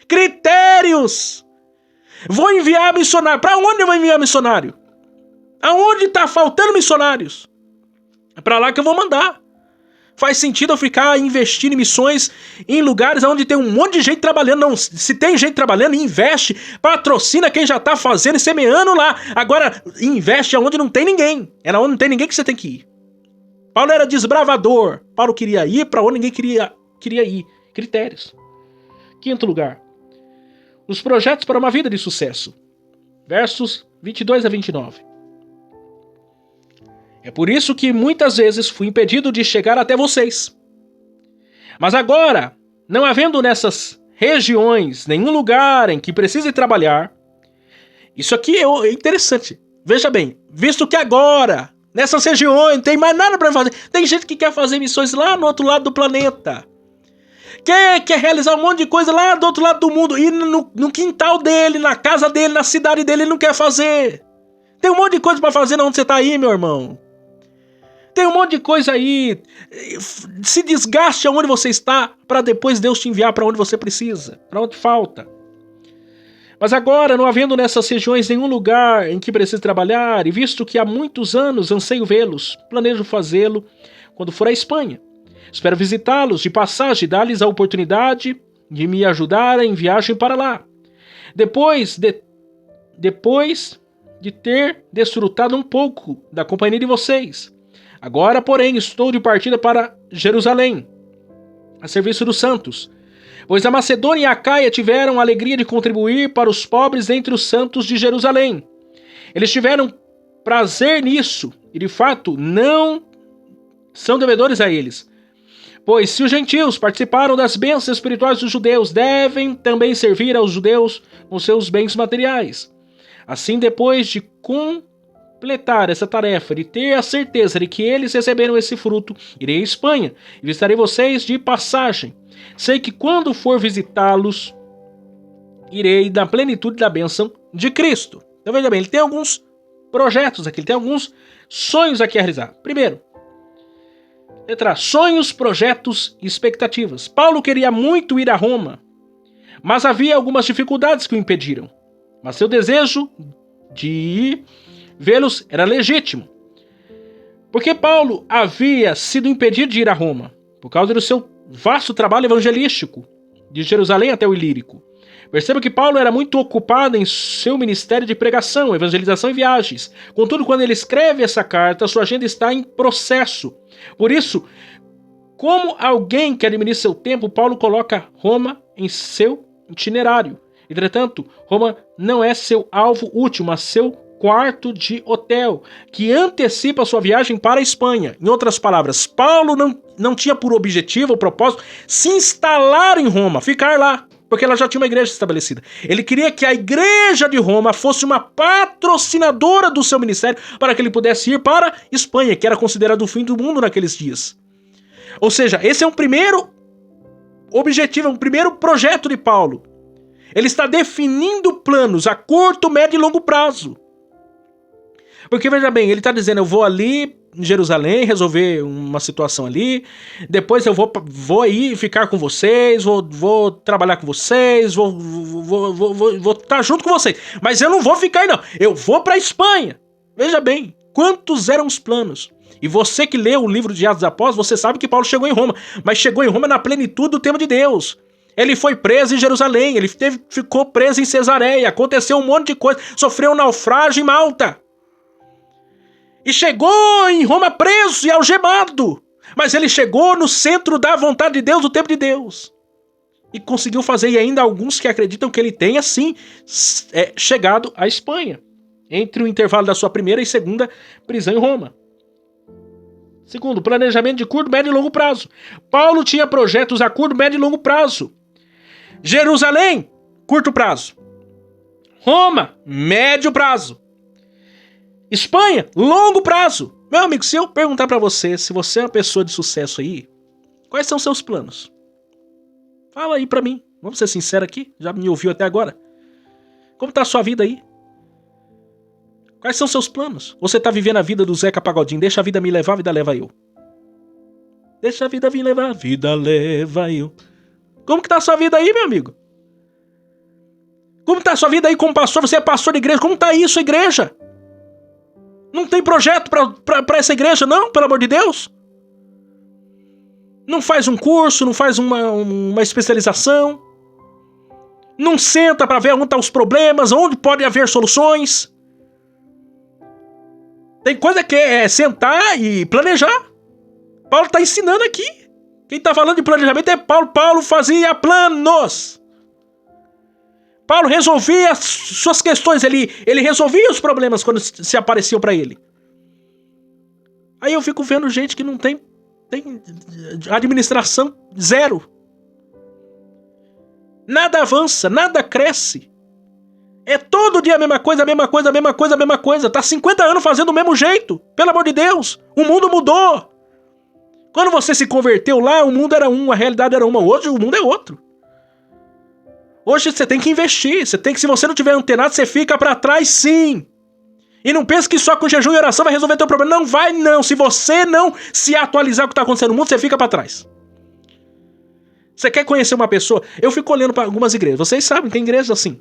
Critérios. Vou enviar missionário. Pra onde eu vou enviar missionário? Aonde tá faltando missionários? É pra lá que eu vou mandar. Faz sentido eu ficar investindo em missões em lugares onde tem um monte de gente trabalhando. Não, se tem gente trabalhando, investe, patrocina quem já tá fazendo e semeando lá. Agora, investe aonde não tem ninguém. É onde não tem ninguém que você tem que ir. Paulo era desbravador. Paulo queria ir para onde ninguém queria ir. Critérios. Quinto lugar. Os projetos para uma vida de sucesso. Versos 22 a 29. É por isso que muitas vezes fui impedido de chegar até vocês. Mas agora, não havendo nessas regiões nenhum lugar em que precise trabalhar, isso aqui é interessante. Veja bem, visto que agora, nessas regiões, não tem mais nada para fazer. Tem gente que quer fazer missões lá no outro lado do planeta. Quer realizar um monte de coisa lá do outro lado do mundo. E no quintal dele, na casa dele, na cidade dele, ele não quer fazer. Tem um monte de coisa para fazer onde você tá aí, meu irmão. Tem um monte de coisa aí. Se desgaste aonde você está para depois Deus te enviar para onde você precisa, para onde falta. Mas agora, não havendo nessas regiões nenhum lugar em que precise trabalhar, e visto que há muitos anos anseio vê-los, planejo fazê-lo quando for à Espanha. Espero visitá-los de passagem e dar-lhes a oportunidade de me ajudar em viagem para lá. Depois de ter desfrutado um pouco da companhia de vocês. Agora, porém, estou de partida para Jerusalém, a serviço dos santos, pois a Macedônia e a Acaia tiveram a alegria de contribuir para os pobres entre os santos de Jerusalém. Eles tiveram prazer nisso, e de fato não são devedores a eles. Pois se os gentios participaram das bênçãos espirituais dos judeus, devem também servir aos judeus com seus bens materiais. Assim, depois de completar essa tarefa, de ter a certeza de que eles receberam esse fruto, irei à Espanha e visitarei vocês de passagem. Sei que quando for visitá-los, irei na plenitude da bênção de Cristo. Então veja bem, ele tem alguns projetos aqui, ele tem alguns sonhos aqui a realizar. Primeiro, letra A, sonhos, projetos e expectativas. Paulo queria muito ir a Roma, mas havia algumas dificuldades que o impediram. Mas seu desejo de ir vê-los era legítimo. Porque Paulo havia sido impedido de ir a Roma por causa do seu vasto trabalho evangelístico, de Jerusalém até o Ilírico. Perceba que Paulo era muito ocupado em seu ministério de pregação, evangelização e viagens. Contudo, quando ele escreve essa carta, sua agenda está em processo. Por isso, como alguém que administra seu tempo, Paulo coloca Roma em seu itinerário. Entretanto, Roma não é seu alvo último, mas seu quarto de hotel, que antecipa a sua viagem para a Espanha. Em outras palavras, Paulo não tinha por objetivo ou propósito se instalar em Roma, ficar lá, porque ela já tinha uma igreja estabelecida. Ele queria que a igreja de Roma fosse uma patrocinadora do seu ministério para que ele pudesse ir para a Espanha, que era considerado o fim do mundo naqueles dias. Ou seja, esse é um primeiro objetivo, é um primeiro projeto de Paulo. Ele está definindo planos a curto, médio e longo prazo. Porque, veja bem, ele está dizendo, eu vou ali em Jerusalém resolver uma situação ali, depois eu vou aí ficar com vocês, vou trabalhar com vocês, vou estar junto com vocês. Mas eu não vou ficar, não. Eu vou para a Espanha. Veja bem, quantos eram os planos? E você que leu o livro de Atos dos Apóstolos, você sabe que Paulo chegou em Roma, mas chegou em Roma na plenitude do tempo de Deus. Ele foi preso em Jerusalém, ele ficou preso em Cesareia, aconteceu um monte de coisa, sofreu um naufrágio em Malta. E chegou em Roma preso e algemado. Mas ele chegou no centro da vontade de Deus, do tempo de Deus. E conseguiu fazer, e ainda alguns que acreditam que ele tenha, sim, chegado à Espanha. Entre o intervalo da sua primeira e segunda prisão em Roma. Segundo, planejamento de curto, médio e longo prazo. Paulo tinha projetos a curto, médio e longo prazo. Jerusalém, curto prazo. Roma, médio prazo. Espanha, longo prazo. Meu amigo, se eu perguntar pra você, se você é uma pessoa de sucesso aí, quais são seus planos? Fala aí pra mim. Vamos ser sinceros aqui. Já me ouviu até agora? Como tá a sua vida aí? Quais são seus planos? Você tá vivendo a vida do Zeca Pagodinho? Deixa a vida me levar, a vida leva eu. Deixa a vida me levar, a vida leva eu. Como que tá a sua vida aí, meu amigo? Como tá a sua vida aí como pastor? Você é pastor de igreja. Como tá aí sua igreja? Não tem projeto pra essa igreja, não? Pelo amor de Deus. Não faz um curso, não faz uma especialização. Não senta pra ver onde estão os problemas, onde pode haver soluções. Tem coisa que é sentar e planejar. Paulo está ensinando aqui. Quem está falando de planejamento é Paulo. Paulo fazia planos. Paulo resolvia as suas questões. Ele resolvia os problemas quando se apareciam para ele. Aí eu fico vendo gente que não tem administração zero. Nada avança, nada cresce. É todo dia a mesma coisa, a mesma coisa, a mesma coisa, a mesma coisa. Tá 50 anos fazendo do mesmo jeito. Pelo amor de Deus. O mundo mudou. Quando você se converteu lá, o mundo era um, a realidade era uma. Hoje o mundo é outro. Hoje você tem que investir. Se você não tiver antenado, você fica pra trás sim. E não pense que só com jejum e oração vai resolver teu problema. Não vai não. Se você não se atualizar com o que tá acontecendo no mundo, você fica pra trás. Você quer conhecer uma pessoa? Eu fico olhando para algumas igrejas. Vocês sabem, tem igrejas assim.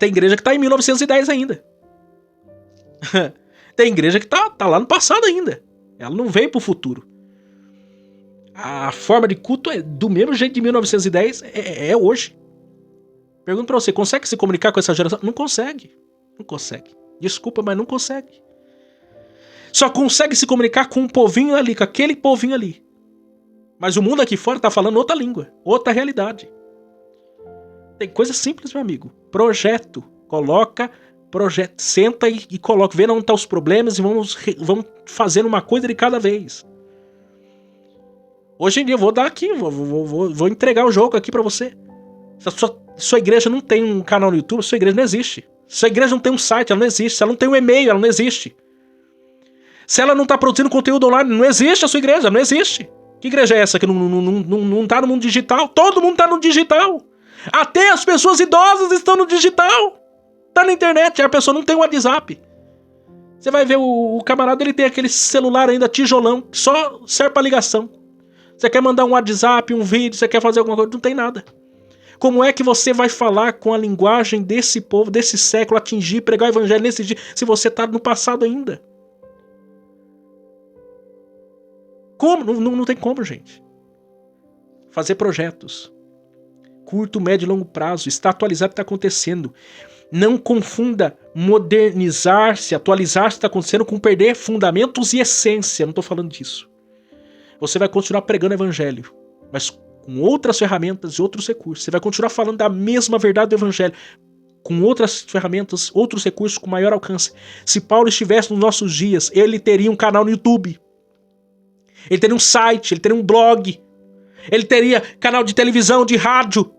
Tem igreja que tá em 1910 ainda. Tem igreja que tá lá no passado ainda. Ela não veio pro futuro. A forma de culto é do mesmo jeito de 1910, é hoje. Pergunto pra você, consegue se comunicar com essa geração? Não consegue. Não consegue. Desculpa, mas não consegue. Só consegue se comunicar com um povinho ali, com aquele povinho ali. Mas o mundo aqui fora tá falando outra língua, outra realidade. Tem coisa simples, meu amigo. Projeto. Coloca projeto. Senta e coloca. Vê onde estão os problemas e vamos fazendo uma coisa de cada vez. Hoje em dia eu vou dar aqui. Vou entregar o jogo aqui pra você. Sua igreja não tem um canal no YouTube, sua igreja não existe. Sua igreja não tem um site, ela não existe. Se ela não tem um e-mail, ela não existe. Se ela não tá produzindo conteúdo online, não existe a sua igreja, não existe. Que igreja é essa que não tá no mundo digital? Todo mundo tá no digital. Até as pessoas idosas estão no digital. Tá na internet, a pessoa não tem um WhatsApp. Você vai ver o camarada, ele tem aquele celular ainda tijolão, que só serve pra ligação. Você quer mandar um WhatsApp, um vídeo, você quer fazer alguma coisa, não tem nada. Como é que você vai falar com a linguagem desse povo, desse século, atingir, pregar o evangelho nesse dia, se você tá no passado ainda? Como? Não tem como, gente. Fazer projetos. Curto, médio e longo prazo. Está atualizado o que está acontecendo. Não confunda modernizar-se, atualizar-se está acontecendo com perder fundamentos e essência. Não estou falando disso. Você vai continuar pregando o evangelho, mas com outras ferramentas e outros recursos. Você vai continuar falando da mesma verdade do evangelho, com outras ferramentas, outros recursos com maior alcance. Se Paulo estivesse nos nossos dias, ele teria um canal no YouTube. Ele teria um site, ele teria um blog. Ele teria canal de televisão, de rádio.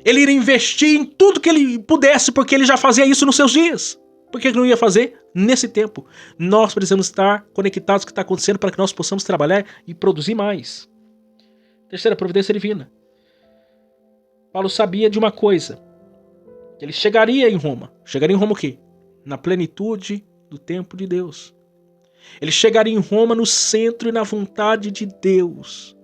Ele iria investir em tudo que ele pudesse, porque ele já fazia isso nos seus dias. Por que ele não ia fazer nesse tempo? Nós precisamos estar conectados com o que está acontecendo para que nós possamos trabalhar e produzir mais. Terceira, providência divina. Paulo sabia de uma coisa. Que ele chegaria em Roma. Chegaria em Roma o quê? Na plenitude do tempo de Deus. Ele chegaria em Roma no centro e na vontade de Deus.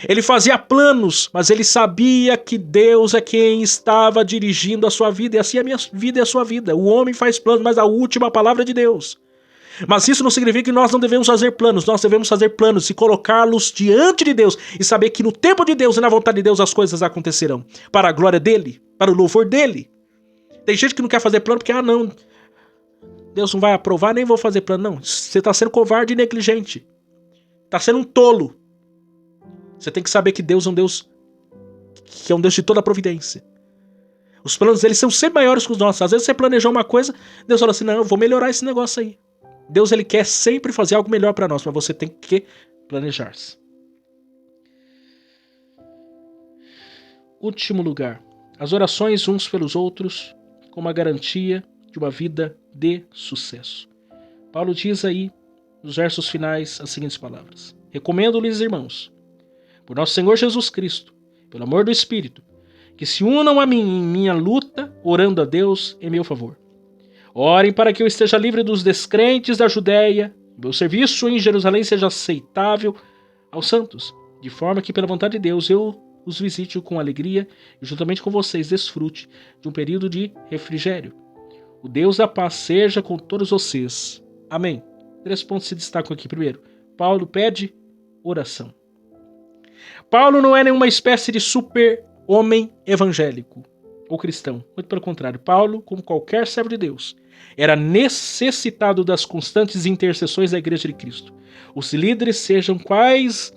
Ele fazia planos, mas ele sabia que Deus é quem estava dirigindo a sua vida. E assim a minha vida é a sua vida. O homem faz planos, mas a última palavra é de Deus. Mas isso não significa que nós não devemos fazer planos. Nós devemos fazer planos e colocá-los diante de Deus. E saber que no tempo de Deus e na vontade de Deus as coisas acontecerão. Para a glória dele, para o louvor dele. Tem gente que não quer fazer plano porque, não, Deus não vai aprovar, nem vou fazer plano. Não, você está sendo covarde e negligente. Está sendo um tolo. Você tem que saber que Deus é um Deus que é um Deus de toda a providência. Os planos dele são sempre maiores que os nossos. Às vezes você planejou uma coisa, Deus fala assim, não, eu vou melhorar esse negócio aí. Deus ele quer sempre fazer algo melhor para nós, mas você tem que planejar-se. Último lugar, as orações uns pelos outros como a garantia de uma vida de sucesso. Paulo diz aí, nos versos finais, as seguintes palavras. Recomendo-lhes, irmãos, por nosso Senhor Jesus Cristo, pelo amor do Espírito, que se unam a mim em minha luta, orando a Deus em meu favor. Orem para que eu esteja livre dos descrentes da Judéia, meu serviço em Jerusalém seja aceitável aos santos, de forma que, pela vontade de Deus, eu os visite com alegria e, juntamente com vocês, desfrute de um período de refrigério. O Deus da paz seja com todos vocês. Amém. 3 pontos se destacam aqui. Primeiro, Paulo pede oração. Paulo não é nenhuma espécie de super-homem evangélico ou cristão. Muito pelo contrário, Paulo, como qualquer servo de Deus, era necessitado das constantes intercessões da Igreja de Cristo. Os líderes, sejam quais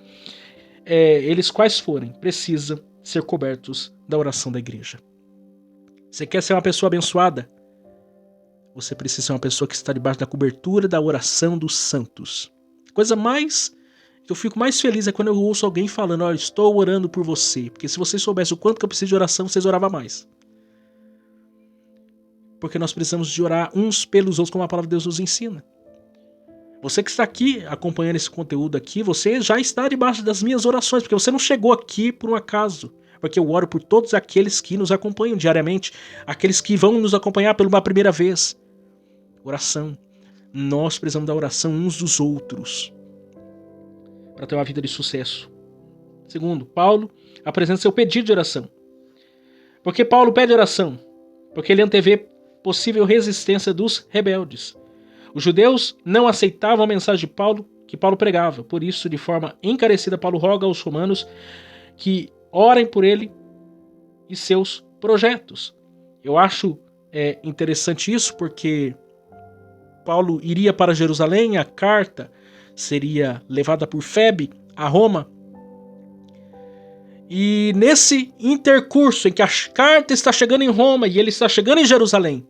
forem, precisam ser cobertos da oração da igreja. Você quer ser uma pessoa abençoada? Você precisa ser uma pessoa que está debaixo da cobertura da oração dos santos. Coisa mais que eu fico mais feliz é quando eu ouço alguém falando, olha, estou orando por você. Porque se vocês soubessem o quanto que eu preciso de oração, vocês oravam mais. Porque nós precisamos de orar uns pelos outros, como a palavra de Deus nos ensina. Você que está aqui acompanhando esse conteúdo aqui, você já está debaixo das minhas orações, porque você não chegou aqui por um acaso. Porque eu oro por todos aqueles que nos acompanham diariamente, aqueles que vão nos acompanhar pela uma primeira vez. Oração. Nós precisamos da oração uns dos outros para ter uma vida de sucesso. Segundo, Paulo apresenta seu pedido de oração. Por que Paulo pede oração? Porque ele antevê possível resistência dos rebeldes. Os judeus não aceitavam a mensagem de Paulo que Paulo pregava. Por isso, de forma encarecida, Paulo roga aos romanos que orem por ele e seus projetos. Eu acho interessante isso porque Paulo iria para Jerusalém, a carta seria levada por Febe a Roma. E nesse intercurso em que a carta está chegando em Roma e ele está chegando em Jerusalém,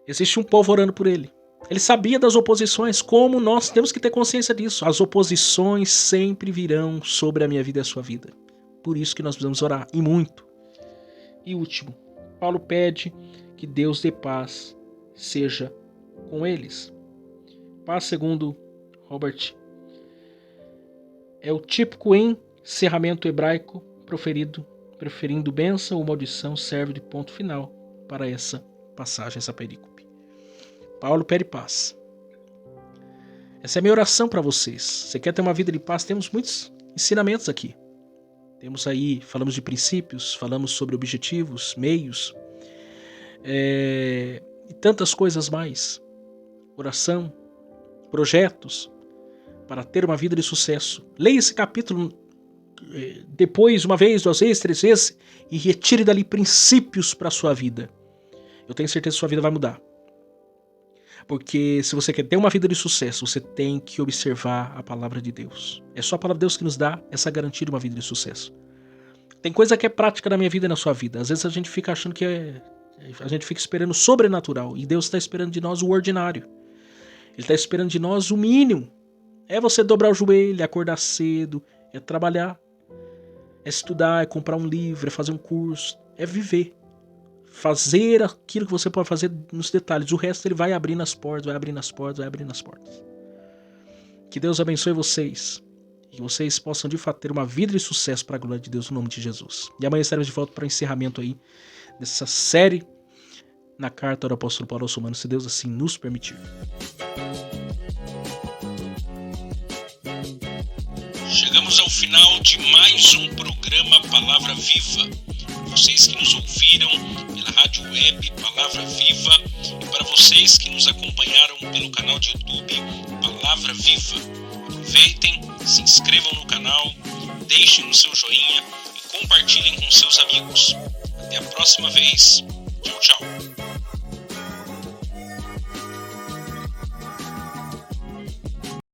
existe um povo orando por ele. Ele sabia das oposições, como nós temos que ter consciência disso. As oposições sempre virão sobre a minha vida e a sua vida. Por isso que nós precisamos orar, e muito. E último, Paulo pede que Deus dê paz seja com eles. Paz, segundo Robert, é o típico encerramento hebraico preferindo bênção ou maldição, serve de ponto final para essa passagem, essa perícope. Paulo pede paz. Essa é a minha oração para vocês. Você quer ter uma vida de paz? Temos muitos ensinamentos aqui. Temos aí, falamos de princípios, falamos sobre objetivos, meios, e tantas coisas mais. Oração, projetos, para ter uma vida de sucesso. Leia esse capítulo depois, uma vez, 2 vezes, 3 vezes, e retire dali princípios para a sua vida. Eu tenho certeza que sua vida vai mudar. Porque se você quer ter uma vida de sucesso, você tem que observar a palavra de Deus. É só a palavra de Deus que nos dá essa garantia de uma vida de sucesso. Tem coisa que é prática na minha vida e na sua vida. Às vezes a gente fica achando que a gente fica esperando o sobrenatural. E Deus está esperando de nós o ordinário. Ele está esperando de nós o mínimo. É você dobrar o joelho, é acordar cedo, é trabalhar, é estudar, é comprar um livro, é fazer um curso, é viver. Fazer aquilo que você pode fazer nos detalhes. O resto ele vai abrindo as portas, vai abrindo as portas, vai abrindo as portas. Que Deus abençoe vocês. E que vocês possam de fato ter uma vida de sucesso para a glória de Deus no nome de Jesus. E amanhã estaremos de volta para o encerramento aí dessa série na carta do apóstolo Paulo aos Romanos, se Deus assim nos permitir. Chegamos ao final de mais um programa Palavra Viva. Vocês que nos ouviram pela rádio web Palavra Viva e para vocês que nos acompanharam pelo canal de YouTube Palavra Viva. Aproveitem, se inscrevam no canal, deixem o seu joinha e compartilhem com seus amigos. Até a próxima vez. Tchau, tchau.